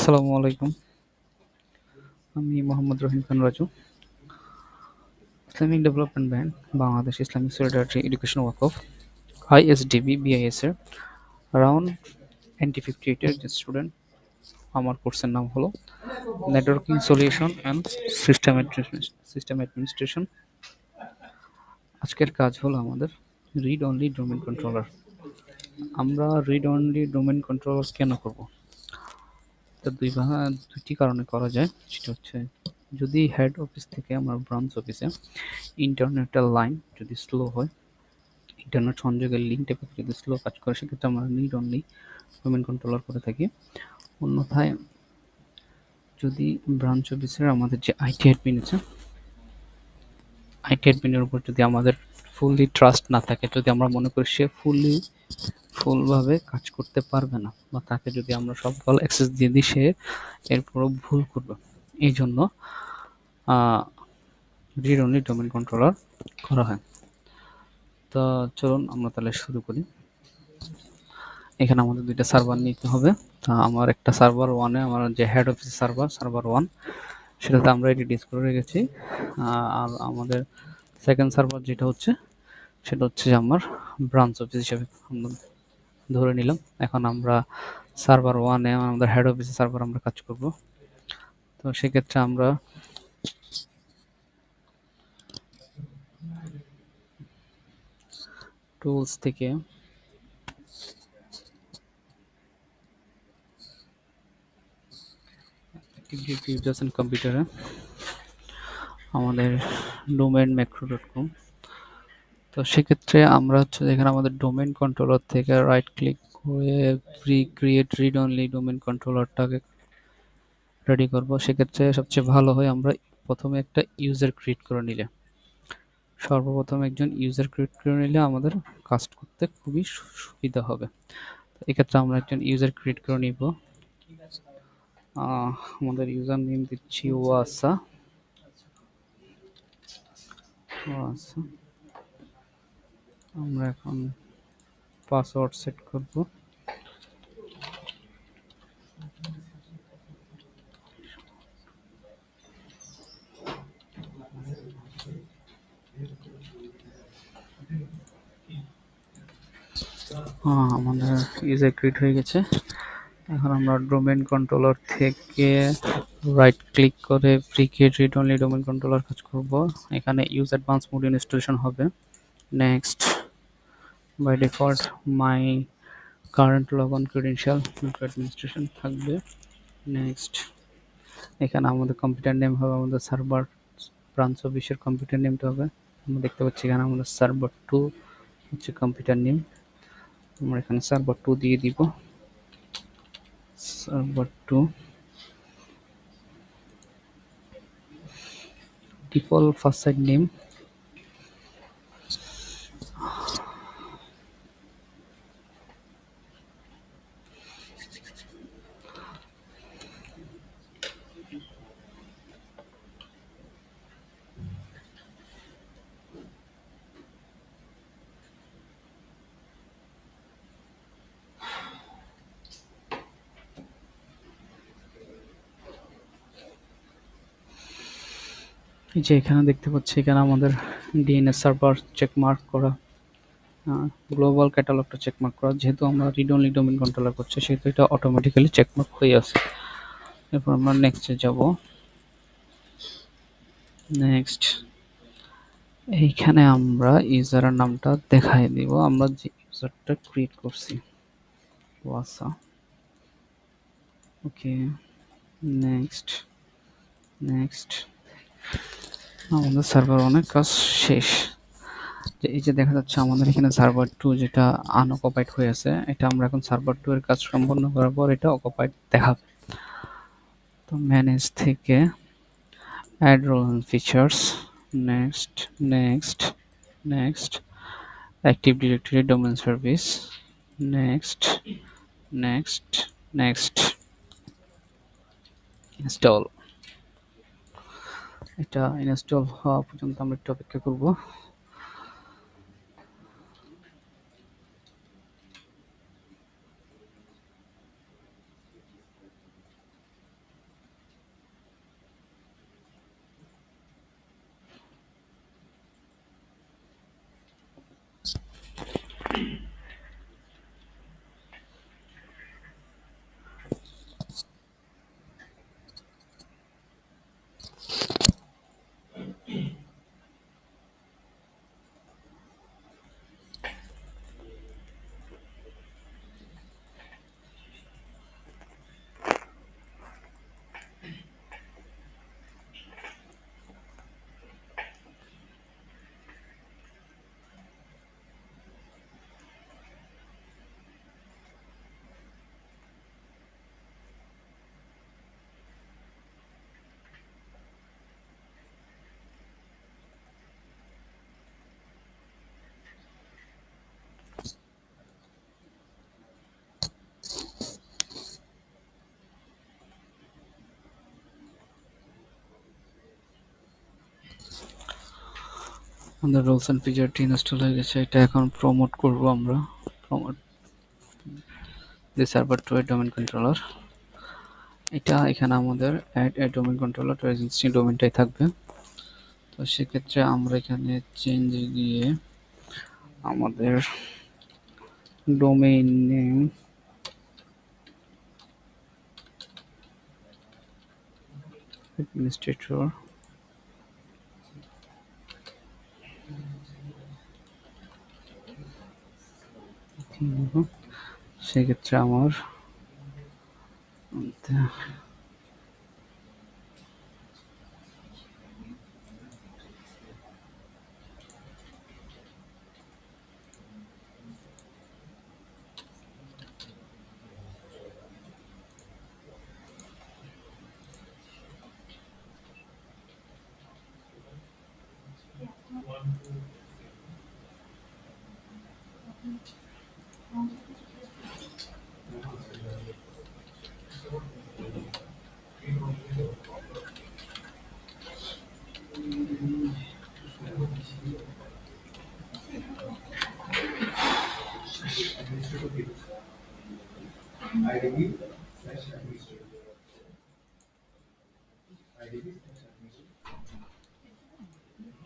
আসসালামু আলাইকুম। আমি Mohammad Rahim Khan Raju. Islamic development bank, Bangladesh Islamic solidarity education Waqf, ISDB, BIS এর অ্যারাউন্ড NT58 এর যে স্টুডেন্ট। আমার কোর্সের নাম হলো networking solution and system administration. আজকের কাজ হলো আমাদের রিড অনলি ডোমেন কন্ট্রোলার। আমরা রিড অনলি ডোমেন কন্ট্রোলার কেন করব? তা দুইটি কারণে করা যায়। সেটা হচ্ছে, যদি হেড অফিস থেকে আমার ব্রাঞ্চ অফিসে ইন্টারনেটের লাইন যদি স্লো হয়, ইন্টারনেট সংযোগের লিঙ্কটা যদি স্লো কাজ করে, সেক্ষেত্রে আমরা রিড অনলি ডোমেন কন্ট্রোলার করে থাকি। অন্যথায় যদি ব্রাঞ্চ অফিসের আমাদের যে আইটি অ্যাডমিন আছে, আইটি অ্যাডমিনের উপর যদি আমাদের ফুললি ট্রাস্ট না থাকে, যদি আমরা মনে করি সে ফুলভাবে কাজ করতে পারবে না, বা তাকে যদি আমরা সব কল অ্যাক্সেস দিয়ে দিই, সে এরপরও ভুল করবে। এই জন্য রিড অনলি ডোমেন কন্ট্রোলার করা হয়। তো চলুন আমরা তাহলে শুরু করি। এখানে আমাদের দুইটা সার্ভার নিতে হবে। তা আমার একটা সার্ভার ওয়ানে, আমার যে হেড অফিস সার্ভার ওয়ান, সেটাতে আমরা এটি করে রেখেছি। আর আমাদের সেকেন্ড সার্ভার যেটা হচ্ছে, সেটা হচ্ছে যে আমার ব্রাঞ্চ অফিস হিসেবে আমরা ধরে নিলাম। এখন আমরা সার্ভার ওয়ানে আমাদের হেড অফিসের সার্ভার আমরা কাজ করব। তো সেক্ষেত্রে আমরা টুলস থেকে ইউজার্স এন্ড কম্পিউটারে আমাদের ডোমেন macro.com। তো সেক্ষেত্রে আমরা হচ্ছে এখানে আমাদের ডোমেন কন্ট্রোলার থেকে রাইট ক্লিক করে ক্রিয়েট রিড অনলি ডোমেন কন্ট্রোলারটাকে রেডি করব। সেক্ষেত্রে সবচেয়ে ভালো হয় আমরা প্রথমে একটা ইউজার ক্রিয়েট করে নিলে, সর্বপ্রথম একজন ইউজার ক্রিয়েট করে নিলে আমাদের কাজ করতে খুবই সুবিধা হবে। তো এক্ষেত্রে আমরা একজন ইউজার ক্রিয়েট করে নিব। আমাদের ইউজার নেম দিচ্ছি ওয়াসা। আমরা এখন পাসওয়ার্ড সেট করব। আমাদের ইউজার ক্রিয়েট হয়ে গেছে। এখন আমরা ডোমেন কন্ট্রোলার থেকে রাইট ক্লিক করে create read only domain controller কাজ করব। এখানে ইউজ অ্যাডভান্স মোড ইনস্টলেশন হবে। Next. By default my current log on credential administration থাকবে। নেক্সট। এখানে আমাদের কম্পিউটার নেম হবে, আমাদের সার্ভার ব্রাঞ্চ অফিসের কম্পিউটার নেমটা হবে। আমরা দেখতে পাচ্ছি এখানে আমাদের সার্ভার 2 হচ্ছে কম্পিউটার নেম। আমরা এখানে সার্ভার 2 দিয়ে দিব। Server 2 default first side name. এই যে এখানে দেখতে পাচ্ছি, এখানে আমাদের ডিএনএস সার্ভার চেকমার্ক করা, গ্লোবাল ক্যাটালগটা চেকমার্ক করা। যেহেতু আমরা রিড অনলি ডোমেন কন্ট্রোলার করছি, সেহেতু এটা অটোমেটিক্যালি চেকমার্ক হয়ে আছে। এরপর আমরা নেক্সটে যাব। নেক্সট। এইখানে আমরা ইউজারের নামটা দেখাই দিব, আমরা যে ইউজারটা ক্রিয়েট করছি, ওয়াসা। ওকে। নেক্সট। নেক্সট। আমাদের সার্ভার অনেক কাজ শেষ। যে এই যে দেখা যাচ্ছে আমাদের এখানে সার্ভার 2 যেটা আনঅকুপাইড হয়ে আছে, এটা আমরা এখন সার্ভার 2 এর কাজ সম্পন্ন করার পর এটা অকুপাইড দেখাবে। তো ম্যানেজ থেকে add role and features. Next. Next. Next. Active directory domain service. Next. Next. Next. Install. এটা ইনস্টল হওয়া পর্যন্ত আমরা একটু অপেক্ষা করব। আমাদের রুলস এন্ড ফিচারটি ইনস্টল হয়ে গেছে। এটা এখন প্রমোট করব আমরা। Promote the server to a domain controller. এটা এখানে আমাদের add a domain controller to existing ডোমেনটাই থাকবে। তো সেক্ষেত্রে আমরা এখানে চেঞ্জে গিয়ে আমাদের ডোমেইন নেম অ্যাডমিনিস্ট্রেটর সেক্ষেত্রে আমার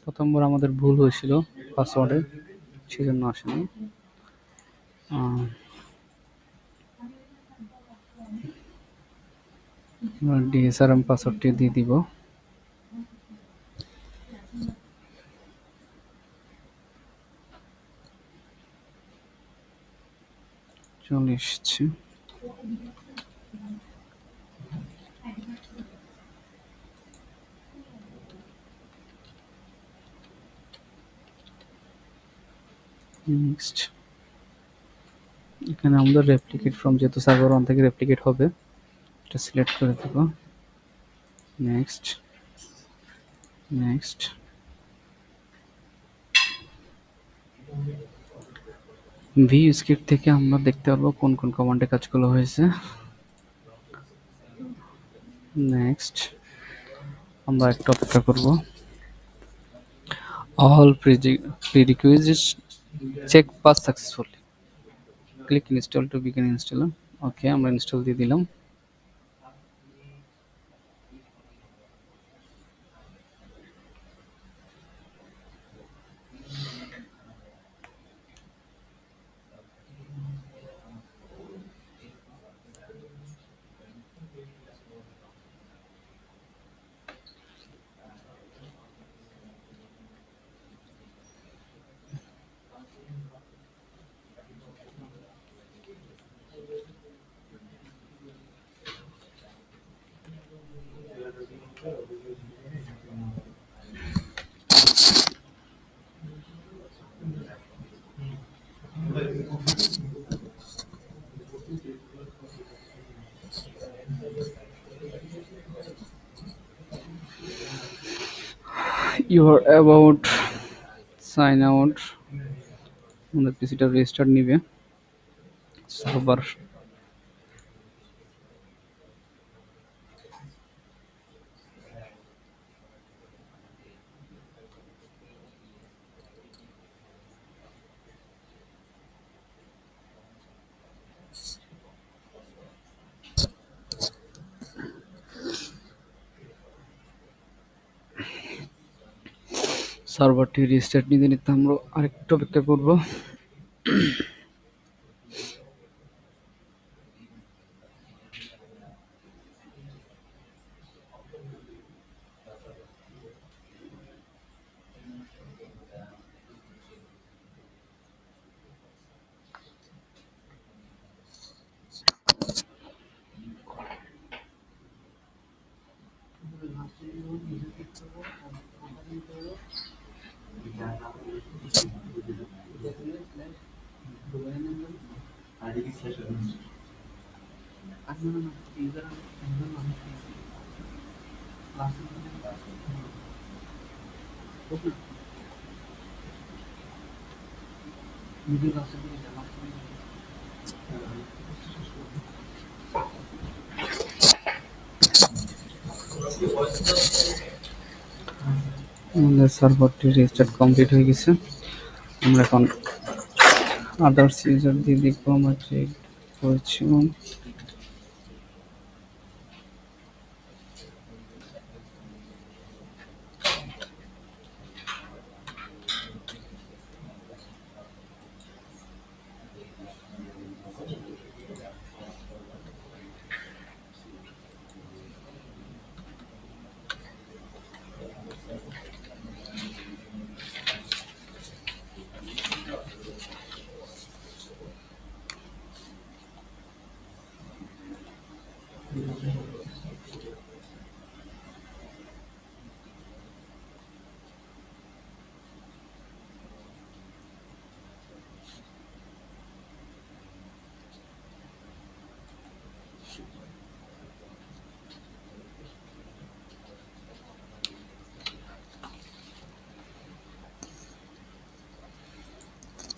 প্রথমবার আমাদের ভুল হয়েছিল পাসওয়ার্ডে, সেজন্য আসেনি। ডিএসআরএম পাসওয়ার্ডটি দিয়ে দিব। চলে এসছে। নেক্সট এখানে আমাদের রেপ্লিকেট ফ্রম, যেহেতু সার্ভার 1 থেকে রেপ্লিকেট হবে, এটা সিলেক্ট করে দেব। নেক্সট নেক্সট ভি স্ক্রিপ্ট থেকে আমরা দেখতে পারবো কোন কোন কমান্ডে কাজগুলো হয়েছে। নেক্সট আমরা একটু অপেক্ষা করব। All prerequisites check pass successfully, click install to begin install. Okay, আমরা ইনস্টল দিয়ে দিলাম। You are about sign out। আমাদের পিসিটা রেস্টার্ট নিবে। সার্ভার সার্ভারটি রিস্টার্ট নিতে নিতে আমরা আরেকটু অপেক্ষা করব। আমাদের সার্ভারটি রিস্টার্ট কমপ্লিট হয়ে গেছে। আমরা এখন আদার্স ইউজার দিয়ে দেখবো আমরা চেক করেছি।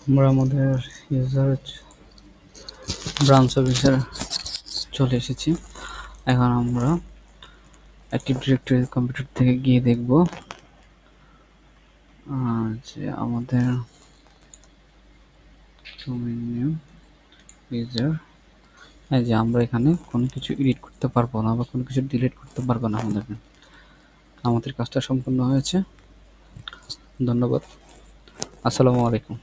আমরা আমাদের ইউজার ব্রাঞ্চ অফিসে চলে এসেছি। এখন আমরা অ্যাক্টিভ ডিরেক্টরি কম্পিউটার থেকে গিয়ে দেখব যে আমাদের ডোমেইন নেম ইউজার, এই যে আমরা এখানে কোনো কিছু এডিট করতে পারবো না বা কোনো কিছু ডিলিট করতে পারবো না। আমাদের কাজটা সম্পূর্ণ হয়েছে। ধন্যবাদ। আসসালামু আলাইকুম।